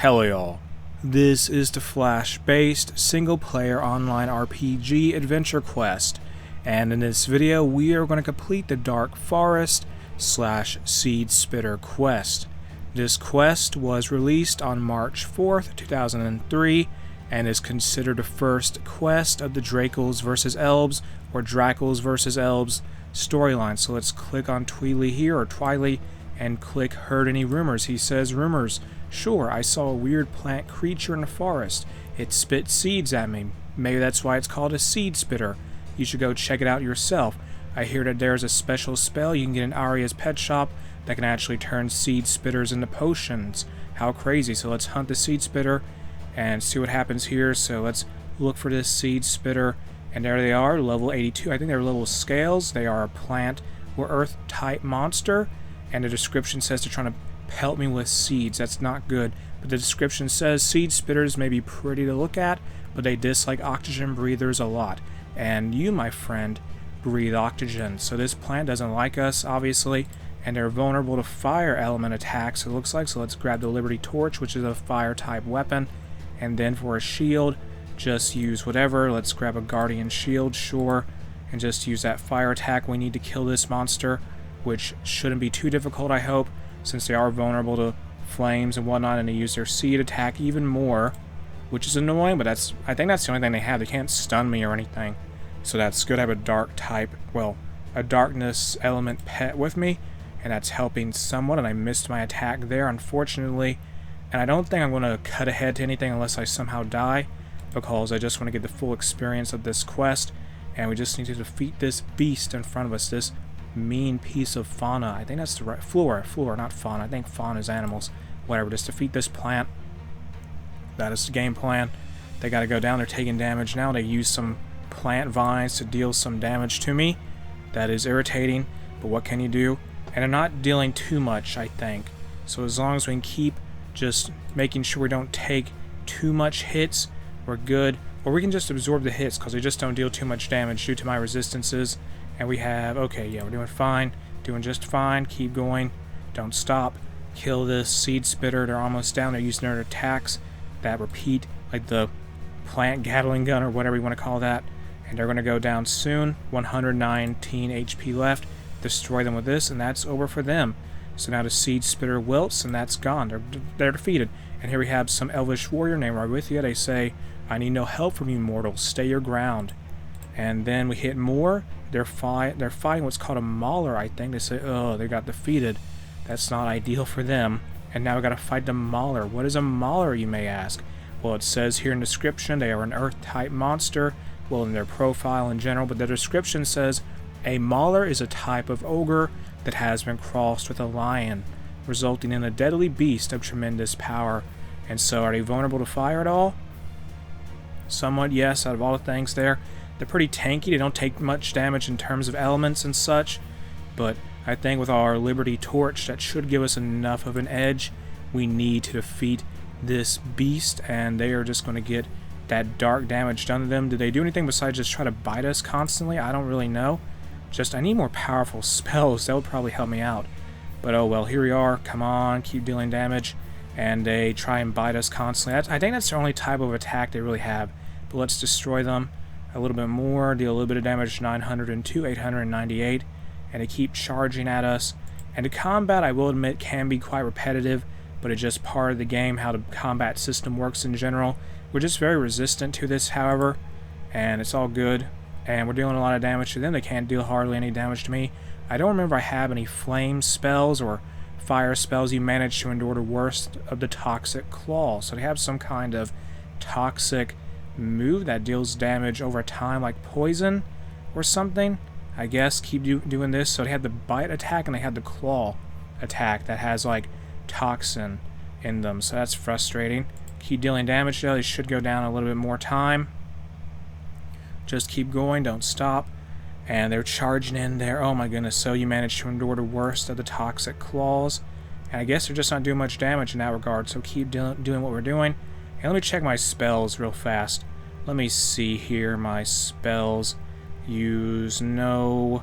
Hello y'all. This is the Flash-based single-player online RPG AdventureQuest, and in this video we are going to complete the Dark Forest / Seed Spitter quest. This quest was released on March 4th, 2003, and is considered the first quest of the Dracos vs. Elves, or Dracos vs. Elves storyline. So let's click on Tweely here, or Twiley, and click Heard Any Rumors. He says, rumors. Sure, I saw a weird plant creature in the forest. It spit seeds at me. Maybe that's why it's called a seed spitter. You should go check it out yourself. I hear that there's a special spell you can get in Arya's pet shop that can actually turn seed spitters into potions. How crazy. So let's hunt the seed spitter and see what happens here. So let's look for this seed spitter. And there they are, level 82. I think they're level scales. They are a plant or earth type monster. And the description says they're trying to pelt me with seeds. That's not good. But the description says seed spitters may be pretty to look at, but they dislike oxygen breathers a lot. And you, my friend, breathe oxygen. So this plant doesn't like us, obviously, and they're vulnerable to fire element attacks, it looks like. So let's grab the Liberty Torch, which is a fire type weapon. And then for a shield, just use whatever. Let's grab a Guardian Shield, sure, and just use that fire attack. We need to kill this monster, which shouldn't be too difficult, I hope, since they are vulnerable to flames and whatnot, and they use their seed attack even more, which is annoying, but I think that's the only thing they have. They can't stun me or anything, so that's good. I have a dark type, well, a darkness element pet with me, and that's helping somewhat, and I missed my attack there, unfortunately, and I don't think I'm going to cut ahead to anything unless I somehow die, because I just want to get the full experience of this quest, and we just need to defeat this beast in front of us, this mean piece of fauna. I think that's the right flora, not fauna. I think fauna is animals. Whatever, just defeat this plant. That is the game plan. They gotta go down, they're taking damage now. They use some plant vines to deal some damage to me. That is irritating, but what can you do? And they're not dealing too much, I think. So as long as we can keep just making sure we don't take too much hits, we're good. Or we can just absorb the hits, because they just don't deal too much damage due to my resistances. And we have, okay, yeah, we're doing fine. Doing just fine. Keep going. Don't stop. Kill this seed spitter. They're almost down. They're using their attacks that repeat, like the plant Gatling gun or whatever you want to call that. And they're going to go down soon. 119 HP left. Destroy them with this, and that's over for them. So now the seed spitter wilts, and that's gone. They're defeated. And here we have some elvish warrior named Rarwithia. They say, I need no help from you mortals. Stay your ground. And then we hit more. They're fighting what's called a mauler, I think. They say, oh, they got defeated. That's not ideal for them. And now we got to fight the mauler. What is a mauler, you may ask? Well, it says here in the description they are an earth-type monster. Well, in their profile in general, but the description says a mauler is a type of ogre that has been crossed with a lion, resulting in a deadly beast of tremendous power. And so, are they vulnerable to fire at all? Somewhat, yes, out of all the things there. They're pretty tanky. They don't take much damage in terms of elements and such, but I think with our Liberty Torch, that should give us enough of an edge. We need to defeat this beast, and they are just going to get that dark damage done to them. Did they do anything besides just try to bite us constantly? I don't really know. I need more powerful spells. That would probably help me out. But oh well, here we are. Come on, keep dealing damage. And they try and bite us constantly. I think that's the only type of attack they really have. But let's destroy them a little bit more, deal a little bit of damage, 902, 898, and they keep charging at us. And the combat, I will admit, can be quite repetitive, but it's just part of the game, how the combat system works in general. We're just very resistant to this, however, and it's all good. And we're dealing a lot of damage to them. They can't deal hardly any damage to me. I don't remember I have any flame spells or fire spells. You manage to endure the worst of the toxic claw. So they have some kind of toxic move that deals damage over time, like poison or something. I guess keep doing this. So they had the bite attack and they had the claw attack that has like toxin in them. So that's frustrating. Keep dealing damage though. They should go down a little bit more time. Just keep going. Don't stop. And they're charging in there. Oh my goodness. So you managed to endure the worst of the toxic claws. And I guess they're just not doing much damage in that regard. So keep doing what we're doing. And let me check my spells real fast. Let me see here. My spells. Use no.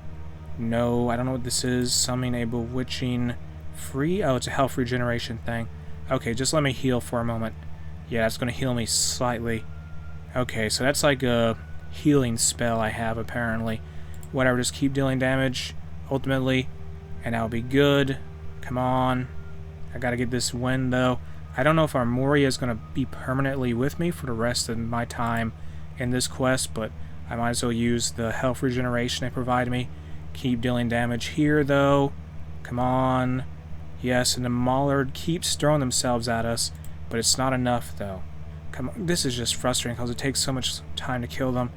I don't know what this is. Summoning a bewitching free. Oh, it's a health regeneration thing. Okay, just let me heal for a moment. Yeah, that's going to heal me slightly. Okay, so that's like a healing spell I have, apparently. Whatever, just keep dealing damage, ultimately, and that'll be good. Come on. I gotta get this win, though. I don't know if Armoria is going to be permanently with me for the rest of my time in this quest, but I might as well use the health regeneration they provide me. Keep dealing damage here, though. Come on. Yes, and the Mauler keeps throwing themselves at us, but it's not enough, though. Come on. This is just frustrating because it takes so much time to kill them.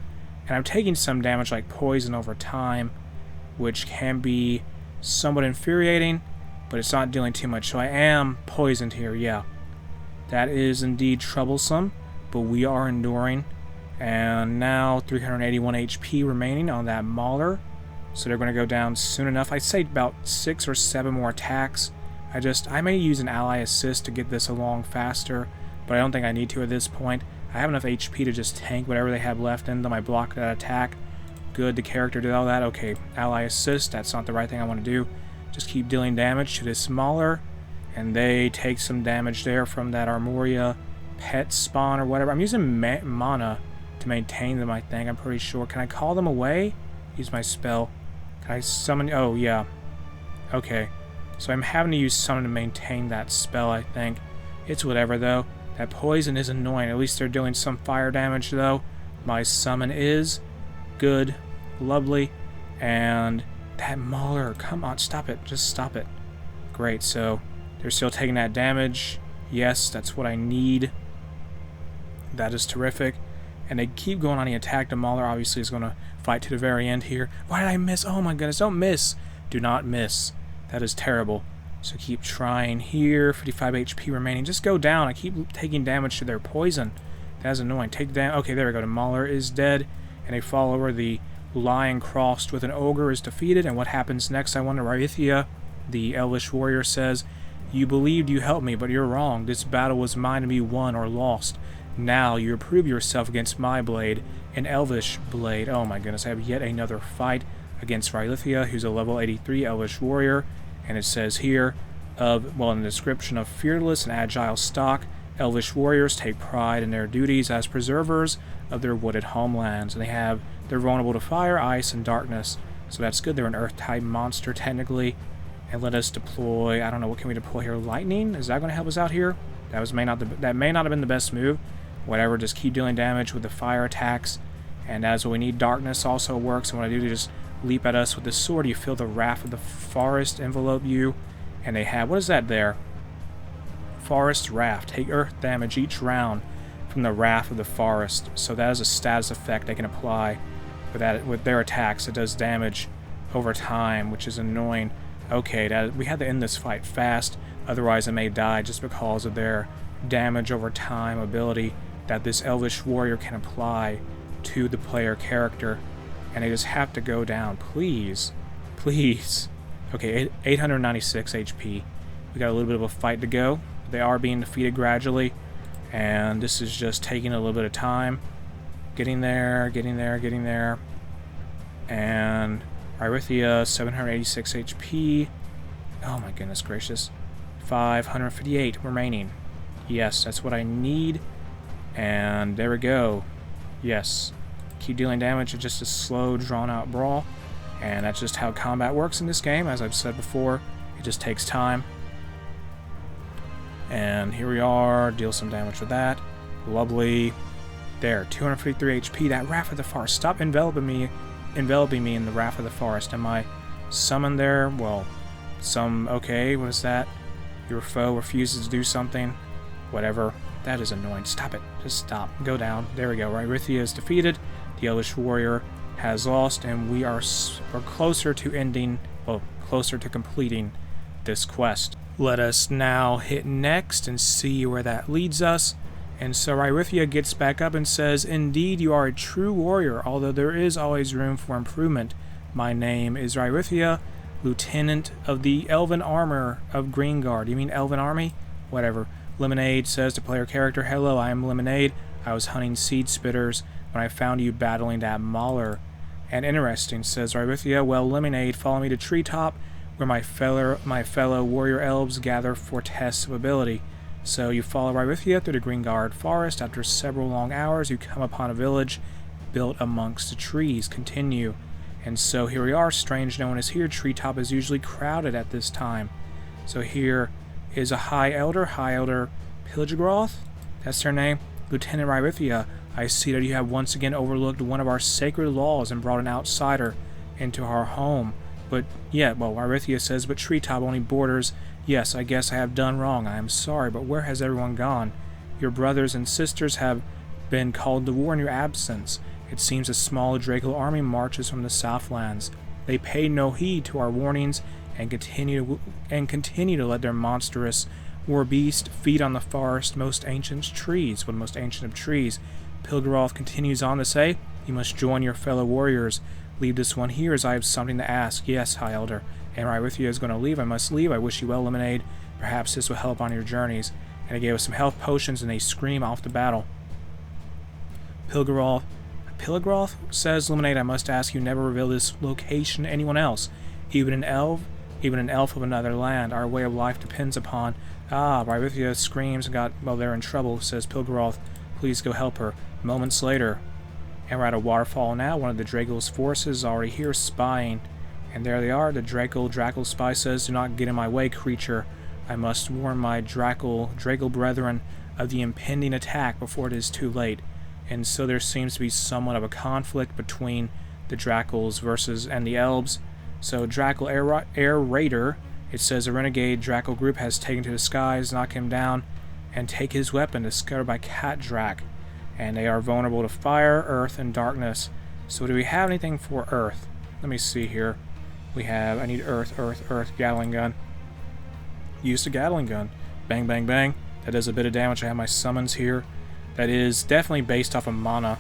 And I'm taking some damage like poison over time, which can be somewhat infuriating, but it's not dealing too much. So I am poisoned here, yeah. That is indeed troublesome, but we are enduring. And now 381 HP remaining on that Mauler. So they're going to go down soon enough. I'd say about 6 or 7 more attacks. I may use an ally assist to get this along faster, but I don't think I need to at this point. I have enough HP to just tank whatever they have left in them. I block that attack. Good, the character did all that. Okay, ally assist, that's not the right thing I want to do. Just keep dealing damage to this Mauler, and they take some damage there from that Armoria pet spawn or whatever. I'm using mana to maintain them, I think. I'm pretty sure. Can I call them away? Use my spell. Can I summon? Oh, yeah. Okay. So I'm having to use summon to maintain that spell, I think. It's whatever, though. That poison is annoying. At least they're doing some fire damage, though. My summon is good. Lovely. And that Mauler, come on, stop it. Just stop it. Great, so they're still taking that damage. Yes, that's what I need. That is terrific. And they keep going on the attack. The Mauler obviously is going to fight to the very end here. Why did I miss? Oh my goodness, don't miss. Do not miss. That is terrible. So keep trying here. 55 HP remaining. Just go down. I keep taking damage to their poison. That's annoying. Take down. Okay, there we go. The Mauler is dead. And they fall over. The lion crossed with an ogre is defeated. And what happens next? I wonder. Raithia, the elvish warrior, says, "You believed you helped me, but you're wrong. This battle was mine to be won or lost. Now you prove yourself against my blade, an elvish blade." Oh my goodness, I have yet another fight against Raithia, who's a level 83 elvish warrior. And it says here, in the description of fearless and agile stock, elvish warriors take pride in their duties as preservers of their wooded homelands. And they're vulnerable to fire, ice, and darkness. So that's good. They're an earth-type monster, technically. And let us deploy, I don't know, what can we deploy here? Lightning? Is that going to help us out here? That may not have been the best move. Whatever, just keep dealing damage with the fire attacks. And as we need, darkness also works. And what I do is just leap at us with the sword. You feel the wrath of the forest envelope you. And they have, what is that there? Forest Wrath. Take earth damage each round from the wrath of the forest. So that is a status effect they can apply with their attacks. It does damage over time, which is annoying. Okay, we had to end this fight fast. Otherwise I may die just because of their damage over time ability that this elvish warrior can apply to the player character. And they just have to go down. Please. Please. Okay, 896 HP. We got a little bit of a fight to go. They are being defeated gradually. And this is just taking a little bit of time. Getting there, getting there, getting there. And Raithia, 786 HP. Oh my goodness gracious. 558 remaining. Yes, that's what I need. And there we go. Yes. Keep dealing damage. It's just a slow, drawn-out brawl. And that's just how combat works in this game. As I've said before, it just takes time. And here we are. Deal some damage with that. Lovely. There, 253 HP. That Wrath of the Forest. Stop enveloping me in the Wrath of the Forest. Am I summoned there? Well, okay, what is that? Your foe refuses to do something. Whatever. That is annoying. Stop it. Just stop. Go down. There we go. Raithia is defeated. The Elvish Warrior has lost, and we're closer to completing this quest. Let us now hit next and see where that leads us. And so Raithia gets back up and says, "Indeed, you are a true warrior, although there is always room for improvement. My name is Raithia, Lieutenant of the Elven Armor of Greenguard." You mean Elven Army? Whatever. Lemonade says to player character, "Hello, I am Lemonade. I was hunting seed spitters when I found you battling that Mauler." And interesting, says Raithia, "Well, Lemonade, follow me to Treetop, where my fellow warrior elves gather for tests of ability." So you follow Rywithia through the Green Guard Forest. After several long hours, you come upon a village built amongst the trees. Continue. And so here we are. Strange no one is here. Treetop is usually crowded at this time. So here is a High Elder Pilgeroth. That's their name. Lieutenant Rywithia, I see that you have once again overlooked one of our sacred laws and brought an outsider into our home. But, yeah, well, Rywithia says, but Treetop only borders. Yes, I guess I have done wrong. I am sorry, but where has everyone gone? Your brothers and sisters have been called to war in your absence. It seems a small Draco army marches from the Southlands. They pay no heed to our warnings and continue to let their monstrous war beast feed on the forest's most ancient trees. One most ancient of trees. Pilgeroth continues on to say, you must join your fellow warriors. Leave this one here, as I have something to ask. Yes, High Elder. And Rywithia is going to leave. I must leave. I wish you well, Lemonade. Perhaps this will help on your journeys. And he gave us some health potions, and they scream off to battle. Pilgeroth says, Lemonade, I must ask you never reveal this location to anyone else. Even an elf of another land. Our way of life depends upon... Rywithia screams and they're in trouble, says Pilgeroth. Please go help her. Moments later, and we're at a waterfall now. One of the Draco's forces is already here spying. And there they are. The Draco spy says, do not get in my way, creature. I must warn my Draco brethren of the impending attack before it is too late. And so there seems to be somewhat of a conflict between the Dracos and the Elves. So Draco Air Raider, it says a renegade Draco group has taken to the skies, knock him down, and take his weapon, discovered by Cat Drac. And they are vulnerable to fire, earth, and darkness. So do we have anything for earth? Let me see here. I need earth, Gatling gun. Use the Gatling gun. Bang, bang, bang. That does a bit of damage. I have my summons here. That is definitely based off of mana.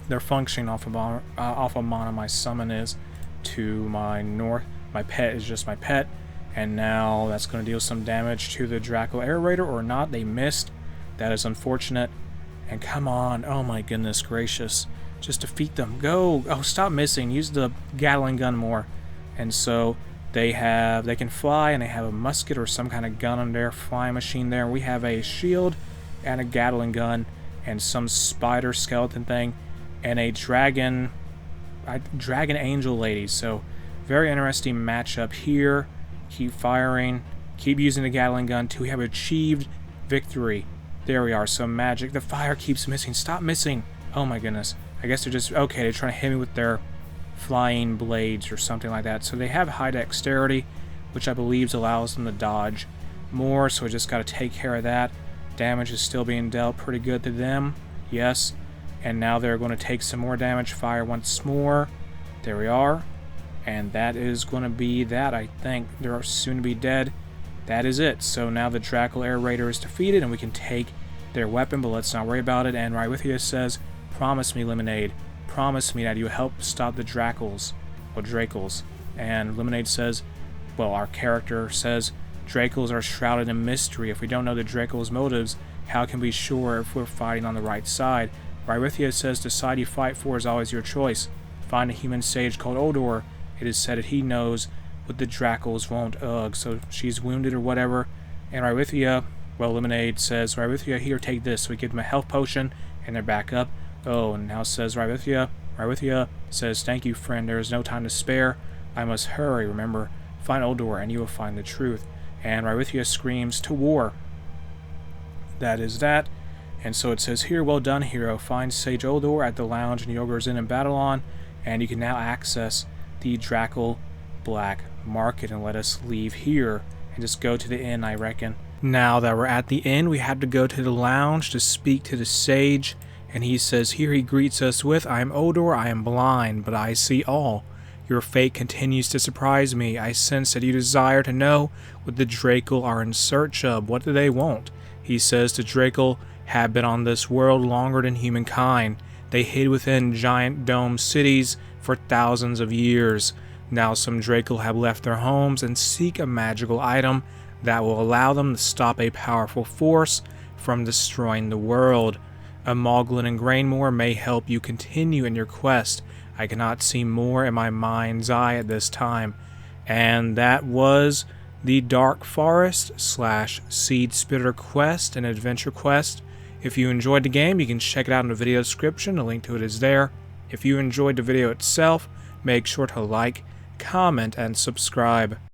They're functioning off of mana. My summon is to my north. My pet is just my pet. And now that's going to deal some damage to the Draco Air Raider, or not. They missed. That is unfortunate. And come on. Oh my goodness gracious. Just defeat them. Go. Oh, stop missing. Use the Gatling gun more. And so they can fly, and they have a musket or some kind of gun on their flying machine there. We have a shield and a Gatling gun and some spider skeleton thing and a dragon angel lady. So very interesting matchup here. Keep firing. Keep using the Gatling gun till we have achieved victory. There we are. So magic. The fire keeps missing. Stop missing. Oh my goodness. I guess they're just... Okay, they're trying to hit me with their flying blades or something like that. So they have high dexterity, which I believe allows them to dodge more. So we just got to take care of that. Damage is still being dealt pretty good to them. Yes. And now they're going to take some more damage. Fire once more. There we are. And that is going to be that, I think. They're soon to be dead. That is it. So now the Draco Air Raider is defeated, and we can take their weapon, but let's not worry about it. And Rywithia says, promise me, Lemonade. Promise me that you help stop the Dracos. Or Dracos. And Lemonade says, well, our character says, Dracos are shrouded in mystery. If we don't know the Dracos' motives, how can we be sure if we're fighting on the right side? Rywithia says the side you fight for is always your choice. Find a human sage called Odor. It is said that he knows what the Dracos won't. Ugh, so she's wounded or whatever. And Rywithia, well, Lemonade says, Rywithia, here, take this. So we give them a health potion, and they're back up. Oh, and now says Rywithia says, thank you, friend. There is no time to spare. I must hurry. Remember, find Odor, and you will find the truth. And Rywithia screams, to war. That is that. And so it says here, well done, hero. Find Sage Odor at the lounge in Yogur's Inn in Babylon, and you can now access the Draco Black Market. And let us leave here and just go to the inn, I reckon. Now that we're at the inn, we have to go to the lounge to speak to the sage. And he says here, he greets us with, I am Odor, I am blind, but I see all. Your fate continues to surprise me. I sense that you desire to know what the Draco are in search of. What do they want? He says the Draco have been on this world longer than humankind. They hid within giant dome cities for thousands of years. Now some Draco have left their homes and seek a magical item that will allow them to stop a powerful force from destroying the world. A Moglin and Grainmore may help you continue in your quest. I cannot see more in my mind's eye at this time. And that was the Dark Forest / Seed Spitter quest in AdventureQuest. If you enjoyed the game, you can check it out in the video description. The link to it is there. If you enjoyed the video itself, make sure to like, comment, and subscribe.